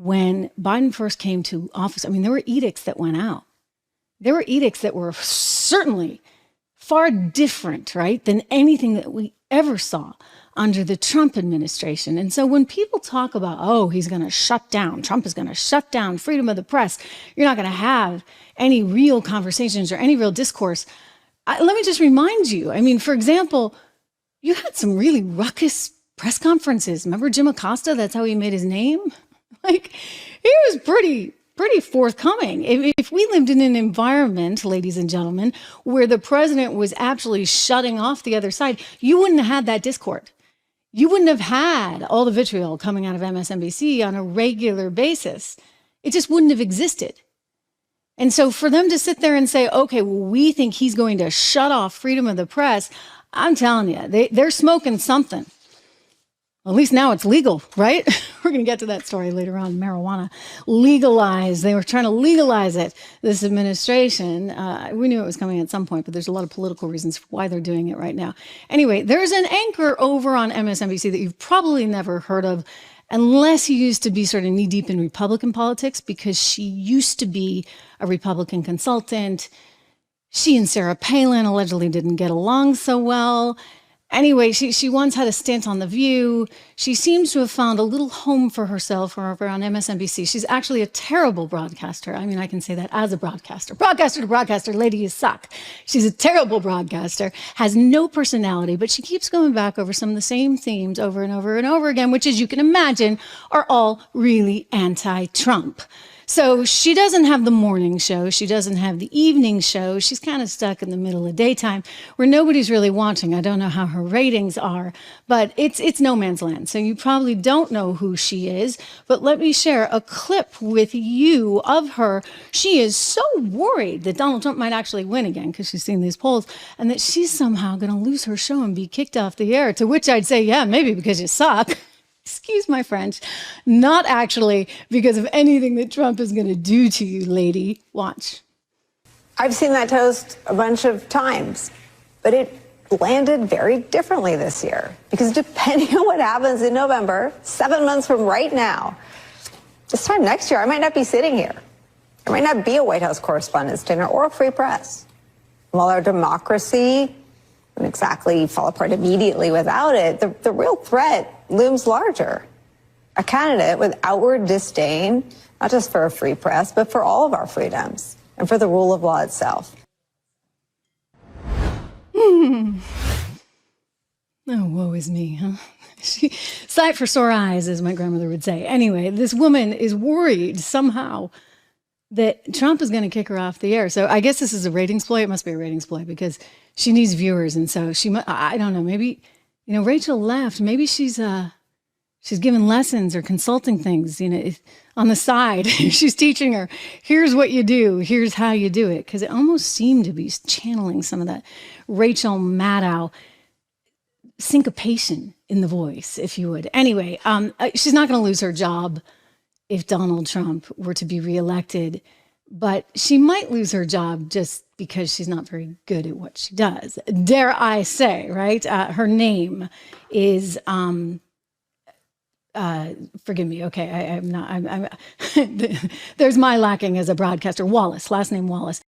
when Biden first came to office, I mean, there were edicts that went out. There were edicts that were certainly far different, right, than anything that we ever saw under the Trump administration. And so when people talk about, oh, he's going to shut down, Trump is going to shut down freedom of the press, you're not going to have any real conversations or any real discourse. Let me just remind you, I mean, for example, you had some really ruckus press conferences. Remember Jim Acosta? That's how he made his name. Like, he was pretty forthcoming. If we lived in an environment, ladies and gentlemen, where the president was actually shutting off the other side, you wouldn't have had that discord. You wouldn't have had all the vitriol coming out of MSNBC on a regular basis. It just wouldn't have existed. And so for them to sit there and say, okay, well, we think he's going to shut off freedom of the press, I'm telling you, they're smoking something. At least now it's legal, right? We're going to get to that story later on. Marijuana legalized. They were trying to legalize it, this administration. We knew it was coming at some point, but there's a lot of political reasons why they're doing it right now. Anyway, there's an anchor over on MSNBC that you've probably never heard of, unless you used to be sort of knee deep in Republican politics, because she used to be a Republican consultant. She and Sarah Palin allegedly didn't get along so well. Anyway, she once had a stint on The View. She seems to have found a little home for herself over on MSNBC. She's actually a terrible broadcaster. I mean, I can say that as a broadcaster. Broadcaster to broadcaster, lady, you suck. She's a terrible broadcaster, has no personality, but she keeps going back over some of the same themes over and over and over again, which, as you can imagine, are all really anti-Trump. So she doesn't have the morning show. She doesn't have the evening show. She's kind of stuck in the middle of daytime where nobody's really watching. I don't know how her ratings are, but it's no man's land. So you probably don't know who she is, but let me share a clip with you of her. She is so worried that Donald Trump might actually win again because she's seen these polls, and that she's somehow going to lose her show and be kicked off the air, to which I'd say, yeah, maybe because you suck. Excuse my French, not actually because of anything that Trump is going to do to you, lady. Watch. I've seen that toast a bunch of times, but it landed very differently this year, because depending on what happens in November, 7 months from right now, this time next year, I might not be sitting here. There might not be a White House Correspondents' Dinner or a free press. While our democracy wouldn't exactly fall apart immediately without it, the real threat looms larger. A candidate with outward disdain, not just for a free press, but for all of our freedoms and for the rule of law itself. Oh, woe is me, huh? Sight for sore eyes, as my grandmother would say. Anyway, this woman is worried somehow that Trump is going to kick her off the air. So I guess this is a ratings ploy. It must be a ratings ploy because she needs viewers. And so I don't know, maybe, you know, Rachel left. Maybe she's giving lessons or consulting things, you know, on the side. She's teaching her, here's what you do, here's how you do it. Because it almost seemed to be channeling some of that Rachel Maddow syncopation in the voice, if you would. Anyway, she's not going to lose her job if Donald Trump were to be reelected, but she might lose her job just because she's not very good at what she does. Dare I say, right? Her name is, forgive me. Okay. I'm not, there's my lacking as a broadcaster. Wallace, last name Wallace.